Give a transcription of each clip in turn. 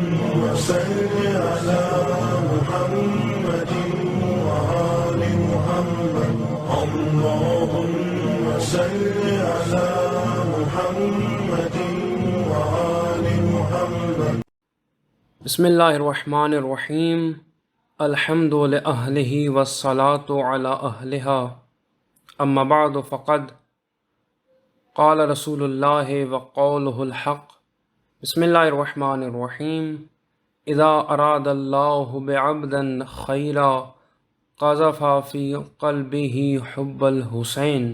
صل على محمد وآل محمد اللهم صل على محمد وآل محمد بسم اللہ الرحمن الرحیم الحمد لأہلہ والصلاة علی اہلہا اما بعد فقد قال رسول اللہ وقولہ الحق بسم اللہ الرحمن الرحیم اذا اراد اللہ بعبدا خیرا قذف فی قلبہ حب الحسین۔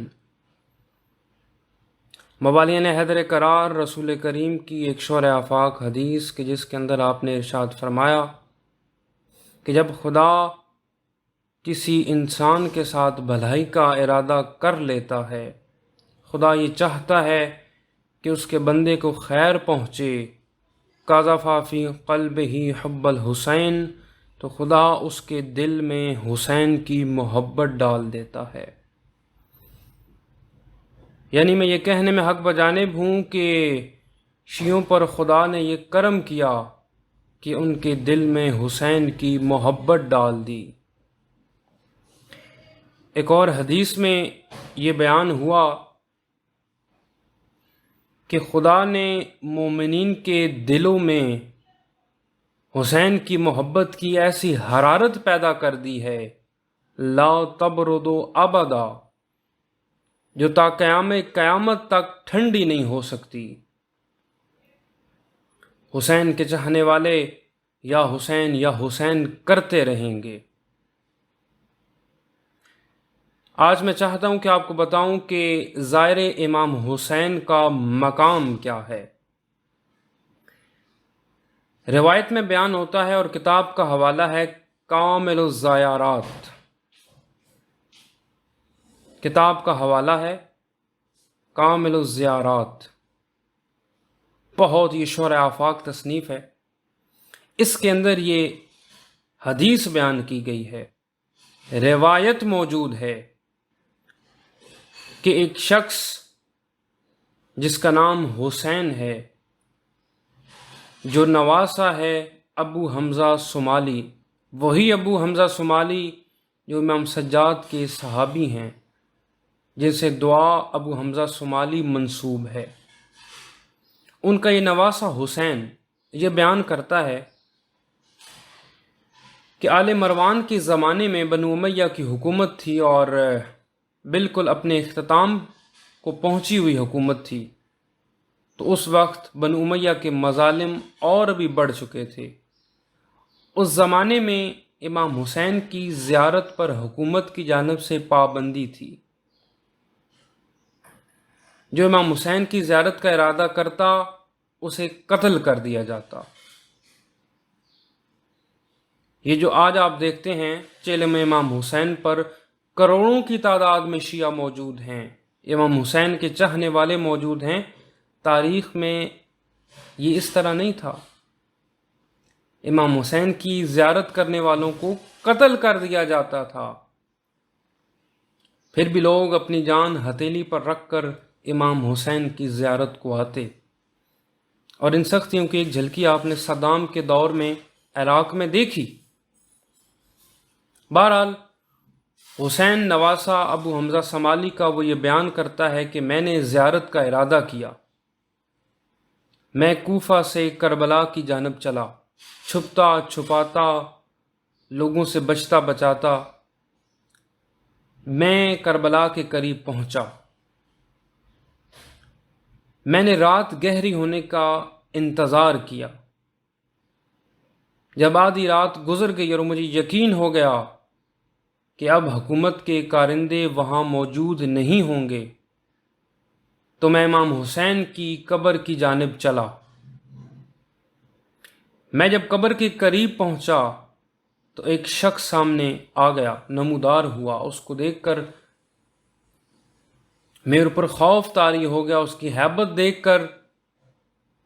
مبالین حیدر قرار رسول کریم کی ایک شور آفاق حدیث کہ جس کے اندر آپ نے ارشاد فرمایا کہ جب خدا کسی انسان کے ساتھ بھلائی کا ارادہ کر لیتا ہے، خدا یہ چاہتا ہے کہ اس کے بندے کو خیر پہنچے، قذف فی قلبہ حب الحسین، تو خدا اس کے دل میں حسین کی محبت ڈال دیتا ہے۔ یعنی میں یہ کہنے میں حق بجانب ہوں کہ شیعوں پر خدا نے یہ کرم کیا کہ ان کے دل میں حسین کی محبت ڈال دی۔ ایک اور حدیث میں یہ بیان ہوا کہ خدا نے مومنین کے دلوں میں حسین کی محبت کی ایسی حرارت پیدا کر دی ہے، لا تبرد ابدا، جو تا قیامت تک ٹھنڈی نہیں ہو سکتی۔ حسین کے چاہنے والے یا حسین کرتے رہیں گے۔ آج میں چاہتا ہوں کہ آپ کو بتاؤں کہ زائر امام حسین کا مقام کیا ہے۔ روایت میں بیان ہوتا ہے اور کتاب کا حوالہ ہے کامل الزیارات، کتاب کا حوالہ ہے کامل الزیارات، بہت ہی شور آفاق تصنیف ہے۔ اس کے اندر یہ حدیث بیان کی گئی ہے، روایت موجود ہے کہ ایک شخص جس کا نام حسین ہے، جو نواسہ ہے ابو حمزہ صومالی، وہی ابو حمزہ صومالی جو امام سجاد کے صحابی ہیں، جن سے دعا ابو حمزہ صومالی منسوب ہے، ان کا یہ نواسہ حسین یہ بیان کرتا ہے کہ آل مروان کے زمانے میں بنو امیہ کی حکومت تھی اور بالکل اپنے اختتام کو پہنچی ہوئی حکومت تھی، تو اس وقت بنو امیہ کے مظالم اور بھی بڑھ چکے تھے۔ اس زمانے میں امام حسین کی زیارت پر حکومت کی جانب سے پابندی تھی۔ جو امام حسین کی زیارت کا ارادہ کرتا اسے قتل کر دیا جاتا۔ یہ جو آج آپ دیکھتے ہیں چلم امام حسین پر کروڑوں کی تعداد میں شیعہ موجود ہیں، امام حسین کے چاہنے والے موجود ہیں، تاریخ میں یہ اس طرح نہیں تھا۔ امام حسین کی زیارت کرنے والوں کو قتل کر دیا جاتا تھا، پھر بھی لوگ اپنی جان ہتھیلی پر رکھ کر امام حسین کی زیارت کو آتے۔ اور ان سختیوں کی ایک جھلکی آپ نے صدام کے دور میں عراق میں دیکھی۔ بہرحال حسین نواسہ ابو حمزہ صومالی کا وہ یہ بیان کرتا ہے کہ میں نے زیارت کا ارادہ کیا، میں کوفہ سے کربلا کی جانب چلا، چھپتا چھپاتا، لوگوں سے بچتا بچاتا، میں کربلا کے قریب پہنچا۔ میں نے رات گہری ہونے کا انتظار کیا۔ جب آدھی رات گزر گئی اور مجھے یقین ہو گیا کہ اب حکومت کے کارندے وہاں موجود نہیں ہوں گے، تو میں امام حسین کی قبر کی جانب چلا۔ میں جب قبر کے قریب پہنچا تو ایک شخص سامنے آ گیا، نمودار ہوا۔ اس کو دیکھ کر میرے اوپر خوف طاری ہو گیا، اس کی ہیبت دیکھ کر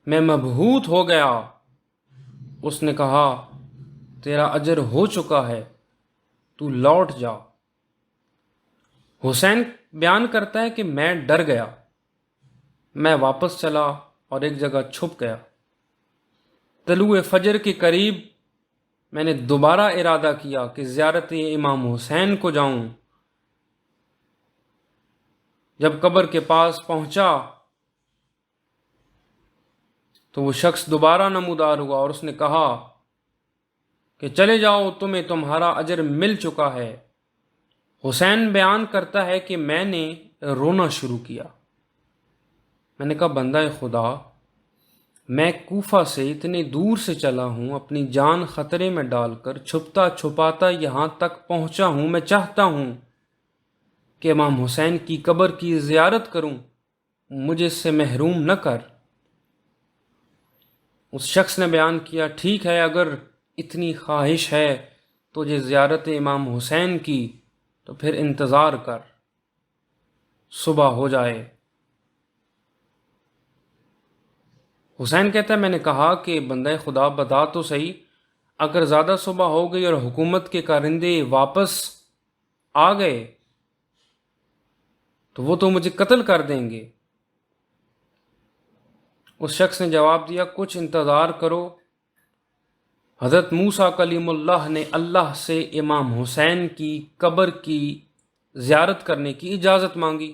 میں مبہوت ہو گیا۔ اس نے کہا تیرا اجر ہو چکا ہے، تو لوٹ جا۔ حسین بیان کرتا ہے کہ میں ڈر گیا، میں واپس چلا اور ایک جگہ چھپ گیا۔ طلوع فجر کے قریب میں نے دوبارہ ارادہ کیا کہ زیارت امام حسین کو جاؤں۔ جب قبر کے پاس پہنچا تو وہ شخص دوبارہ نمودار ہوا اور اس نے کہا کہ چلے جاؤ، تمہیں تمہارا اجر مل چکا ہے۔ حسین بیان کرتا ہے کہ میں نے رونا شروع کیا۔ میں نے کہا بندہ خدا، میں کوفہ سے اتنے دور سے چلا ہوں، اپنی جان خطرے میں ڈال کر چھپتا چھپاتا یہاں تک پہنچا ہوں، میں چاہتا ہوں کہ امام حسین کی قبر کی زیارت کروں، مجھے اس سے محروم نہ کر۔ اس شخص نے بیان کیا ٹھیک ہے، اگر اتنی خواہش ہے تجھے زیارت امام حسین کی تو پھر انتظار کر، صبح ہو جائے۔ حسین کہتا ہے میں نے کہا کہ بندہ خدا بتا تو صحیح، اگر زیادہ صبح ہو گئی اور حکومت کے کارندے واپس آ گئے تو وہ تو مجھے قتل کر دیں گے۔ اس شخص نے جواب دیا کچھ انتظار کرو۔ حضرت موسیٰ کلیم اللہ نے اللہ سے امام حسین کی قبر کی زیارت کرنے کی اجازت مانگی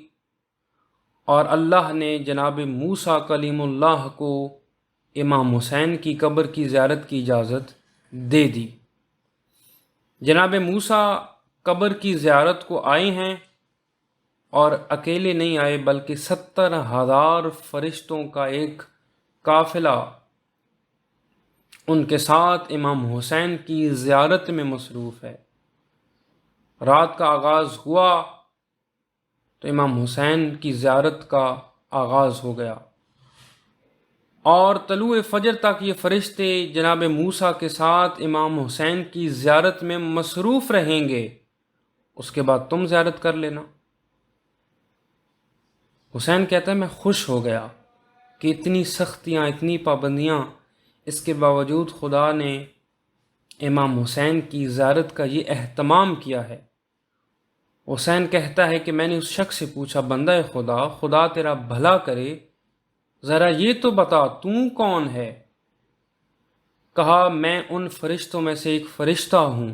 اور اللہ نے جناب موسیٰ کلیم اللہ کو امام حسین کی قبر کی زیارت کی اجازت دے دی۔ جناب موسیٰ قبر کی زیارت کو آئے ہیں اور اکیلے نہیں آئے بلکہ 70,000 فرشتوں کا ایک قافلہ ان کے ساتھ امام حسین کی زیارت میں مصروف ہے۔ رات کا آغاز ہوا تو امام حسین کی زیارت کا آغاز ہو گیا اور طلوع فجر تک یہ فرشتے جناب موسیٰ کے ساتھ امام حسین کی زیارت میں مصروف رہیں گے، اس کے بعد تم زیارت کر لینا۔ حسین کہتا ہے میں خوش ہو گیا کہ اتنی سختیاں، اتنی پابندیاں، اس کے باوجود خدا نے امام حسین کی زیارت کا یہ اہتمام کیا ہے۔ حسین کہتا ہے کہ میں نے اس شخص سے پوچھا بندہ خدا، خدا تیرا بھلا کرے، ذرا یہ تو بتا تو کون ہے؟ کہا میں ان فرشتوں میں سے ایک فرشتہ ہوں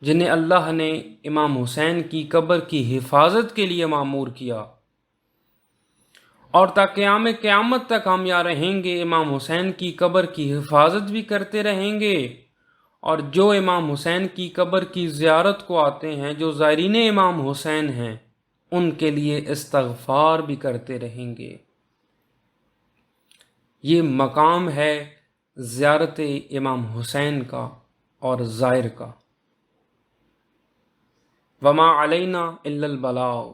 جنہیں اللہ نے امام حسین کی قبر کی حفاظت کے لیے مامور کیا، اور تا قیامت تک ہم یہاں رہیں گے، امام حسین کی قبر کی حفاظت بھی کرتے رہیں گے، اور جو امام حسین کی قبر کی زیارت کو آتے ہیں، جو زائرین امام حسین ہیں، ان کے لیے استغفار بھی کرتے رہیں گے۔ یہ مقام ہے زیارت امام حسین کا اور زائر کا۔ وما علینا الا البلاغ۔